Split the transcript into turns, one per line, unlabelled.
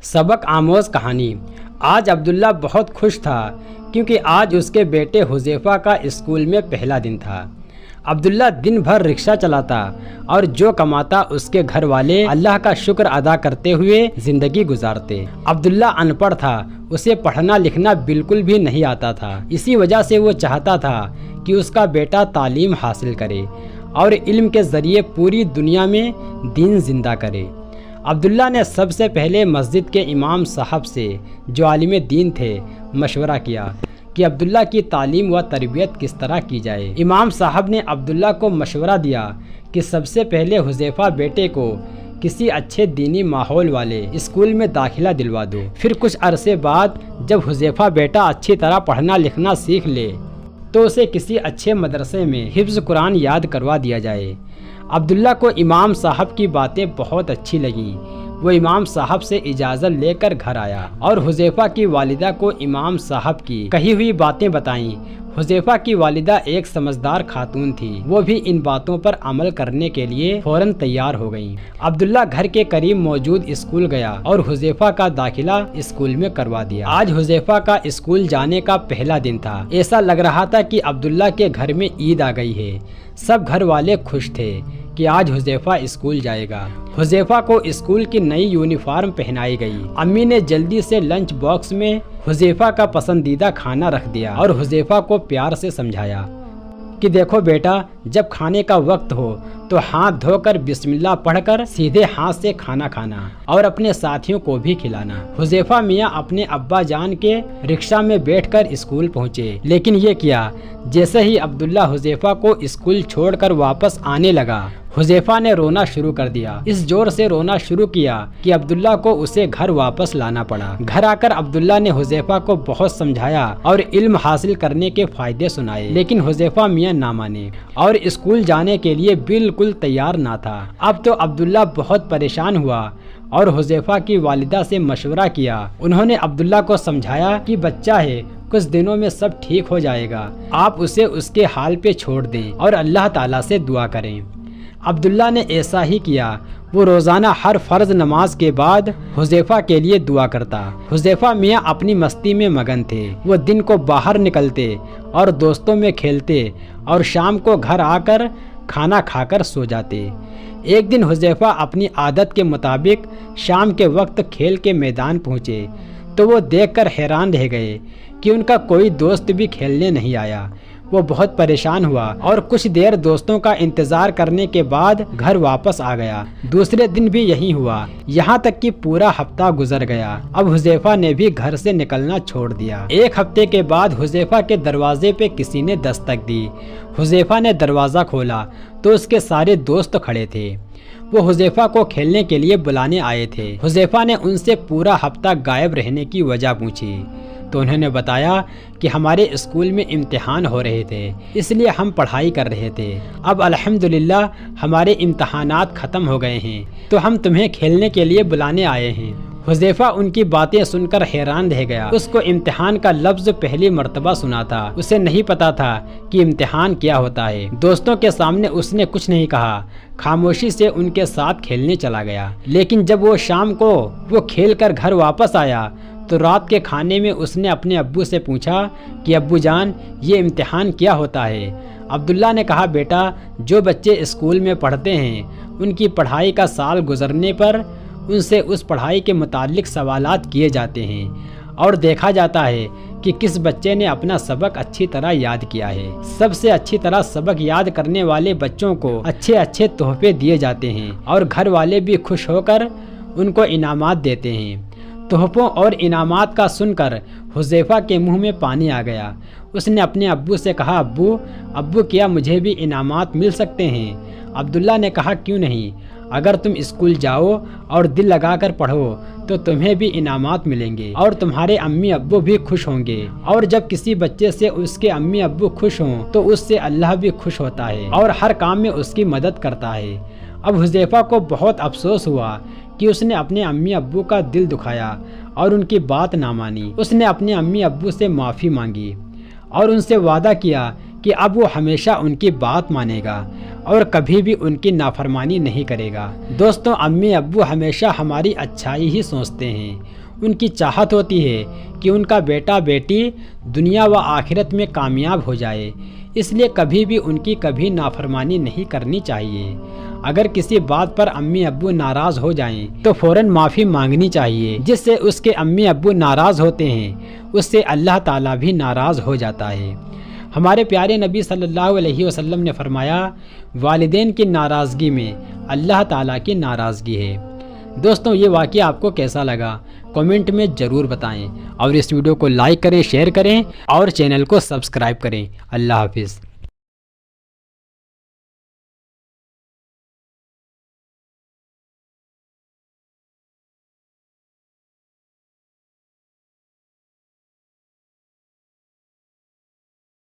सबक आमोज कहानी। आज अब्दुल्ला बहुत खुश था क्योंकि आज उसके बेटे हुज़ैफ़ा का स्कूल में पहला दिन था। अब्दुल्ला दिन भर रिक्शा चलाता और जो कमाता उसके घर वाले अल्लाह का शुक्र अदा करते हुए ज़िंदगी गुजारते। अब्दुल्ला अनपढ़ था, उसे पढ़ना लिखना बिल्कुल भी नहीं आता था। इसी वजह से वो चाहता था कि उसका बेटा तालीम हासिल करे और इल्म के ज़रिए पूरी दुनिया में दीन ज़िंदा करे। अब्दुल्ला ने सबसे पहले मस्जिद के इमाम साहब से, जो आलिम दीन थे, मशवरा किया कि अब्दुल्ला की तालीम व तरबियत किस तरह की जाए। इमाम साहब ने अब्दुल्ला को मशवरा दिया कि सबसे पहले हुज़ैफ़ा बेटे को किसी अच्छे दीनी माहौल वाले स्कूल में दाखिला दिलवा दो। फिर कुछ अरसे बाद जब हुज़ैफ़ा बेटा अच्छी तरह पढ़ना लिखना सीख ले तो उसे किसी अच्छे मदरसे में हिफ्ज़ कुरान याद करवा दिया जाए। अब्दुल्ला को इमाम साहब की बातें बहुत अच्छी लगीं। वो इमाम साहब से इजाज़त लेकर घर आया और हुज़ैफ़ा की वालिदा को इमाम साहब की कही हुई बातें बताईं। हुज़ैफ़ा की वालिदा एक समझदार खातून थी, वो भी इन बातों पर अमल करने के लिए फ़ौरन तैयार हो गईं। अब्दुल्ला घर के करीब मौजूद स्कूल गया और हुज़ैफ़ा का दाखिला स्कूल में करवा दिया। आज हुज़ैफ़ा का स्कूल जाने का पहला दिन था। ऐसा लग रहा था कि अब्दुल्ला के घर में ईद आ गई है। सब घर वाले खुश थे कि आज हुज़ैफ़ा स्कूल जाएगा। हुज़ैफ़ा को स्कूल की नई यूनिफॉर्म पहनाई गई। अम्मी ने जल्दी से लंच बॉक्स में हुज़ैफ़ा का पसंदीदा खाना रख दिया और हुज़ैफ़ा को प्यार से समझाया कि देखो बेटा, जब खाने का वक्त हो तो हाथ धोकर बिस्मिल्लाह पढ़कर सीधे हाथ से खाना खाना और अपने साथियों को भी खिलाना। हुज़ैफ़ा मियाँ अपने अब्बा जान के रिक्शा में बैठकर स्कूल पहुँचे, लेकिन ये किया जैसे ही अब्दुल्ला हुज़ैफ़ा को स्कूल छोड़कर वापस आने लगा, हुज़ैफ़ा ने रोना शुरू कर दिया। इस जोर से रोना शुरू किया कि अब्दुल्ला को उसे घर वापस लाना पड़ा। घर आकर अब्दुल्ला ने हुज़ैफ़ा को बहुत समझाया और इल्म हासिल करने के फायदे सुनाए, लेकिन हुज़ैफ़ा मियाँ ना माने और स्कूल जाने के लिए बिल्कुल तैयार ना था। अब तो अब्दुल्ला बहुत परेशान हुआ और हुज़ैफ़ा की वालिदा से मशवरा किया। उन्होंने अब्दुल्ला को समझाया कि बच्चा है, कुछ दिनों में सब ठीक हो जाएगा, आप उसे उसके हाल पे छोड़ दें और अल्लाह ताला से दुआ करें। अब्दुल्ला ने ऐसा ही किया। वो रोज़ाना हर फ़र्ज़ नमाज के बाद हुज़ैफ़ा के लिए दुआ करता। हुज़ैफ़ा मियाँ अपनी मस्ती में मगन थे। वो दिन को बाहर निकलते और दोस्तों में खेलते और शाम को घर आकर खाना खाकर सो जाते। एक दिन हुज़ैफ़ा अपनी आदत के मुताबिक शाम के वक्त खेल के मैदान पहुँचे तो वो देखकर हैरान रह गए कि उनका कोई दोस्त भी खेलने नहीं आया। वो बहुत परेशान हुआ और कुछ देर दोस्तों का इंतजार करने के बाद घर वापस आ गया। दूसरे दिन भी यही हुआ, यहाँ तक कि पूरा हफ्ता गुजर गया। अब हुज़ैफ़ा ने भी घर से निकलना छोड़ दिया। एक हफ्ते के बाद हुज़ैफ़ा के दरवाजे पे किसी ने दस्तक दी। हुज़ैफ़ा ने दरवाज़ा खोला तो उसके सारे दोस्त खड़े थे। वो हुज़ैफ़ा को खेलने के लिए बुलाने आए थे। हुज़ैफ़ा ने उनसे पूरा हफ्ता गायब रहने की वजह पूछी तो उन्होंने बताया कि हमारे स्कूल में इम्तिहान हो रहे थे, इसलिए हम पढ़ाई कर रहे थे। अब अल्हम्दुलिल्लाह हमारे इम्तिहानात ख़त्म हो गए हैं तो हम तुम्हें खेलने के लिए बुलाने आए हैं। हुज़ैफ़ा उनकी बातें सुनकर हैरान रह गया। उसको इम्तिहान का लफ्ज़ पहली मर्तबा सुना था। उसे नहीं पता था कि इम्तिहान क्या होता है। दोस्तों के सामने उसने कुछ नहीं कहा, खामोशी से उनके साथ खेलने चला गया। लेकिन जब वो शाम को वो खेल कर घर वापस आया तो रात के खाने में उसने अपने अब्बू से पूछा कि अब्बू जान, ये इम्तिहान क्या होता है। अब्दुल्ला ने कहा, बेटा, जो बच्चे स्कूल में पढ़ते हैं उनकी पढ़ाई का साल गुजरने पर उनसे उस पढ़ाई के मुतालिक सवालात किए जाते हैं और देखा जाता है कि किस बच्चे ने अपना सबक अच्छी तरह याद किया है। सबसे अच्छी तरह सबक याद करने वाले बच्चों को अच्छे अच्छे तोहफे दिए जाते हैं और घर वाले भी खुश होकर उनको इनामात देते हैं। तोहफों और इनामात का सुनकर हुज़ैफ़ा के मुंह में पानी आ गया। उसने अपने अब्बू से कहा, अब्बू क्या मुझे भी इनामात मिल सकते हैं। अब्दुल्ला ने कहा, क्यों नहीं, अगर तुम स्कूल जाओ और दिल लगाकर पढ़ो तो तुम्हें भी इनामात मिलेंगे और तुम्हारे अम्मी अब्बू भी खुश होंगे। और जब किसी बच्चे से उसके अम्मी अब्बू खुश हों तो उससे अल्लाह भी खुश होता है और हर काम में उसकी मदद करता है। अब हुज़ैफ़ा को बहुत अफसोस हुआ कि उसने अपने अम्मी अब्बू का दिल दुखाया और उनकी बात ना मानी। उसने अपने अम्मी अब्बू से माफ़ी मांगी और उनसे वादा किया کہ اب وہ ہمیشہ ان کی بات مانے گا اور کبھی بھی ان کی نافرمانی نہیں کرے گا۔ دوستوں، امی ابو ہمیشہ ہماری اچھائی ہی سوچتے ہیں۔ ان کی چاہت ہوتی ہے کہ ان کا بیٹا بیٹی دنیا و آخرت میں کامیاب ہو جائے، اس لیے کبھی بھی ان کی کبھی نافرمانی نہیں کرنی چاہیے۔ اگر کسی بات پر امی ابو ناراض ہو جائیں تو فوراً معافی مانگنی چاہیے، جس سے اس کے امی ابو ناراض ہوتے ہیں اس سے اللہ تعالیٰ بھی ناراض ہو جاتا ہے۔ ہمارے پیارے نبی صلی اللہ علیہ وسلم نے فرمایا، والدین کی ناراضگی میں اللہ تعالیٰ کی ناراضگی ہے۔ دوستوں، یہ واقعہ آپ کو کیسا لگا کمنٹ میں ضرور بتائیں، اور اس ویڈیو کو لائک کریں، شیئر کریں اور چینل کو سبسکرائب کریں۔ اللہ حافظ۔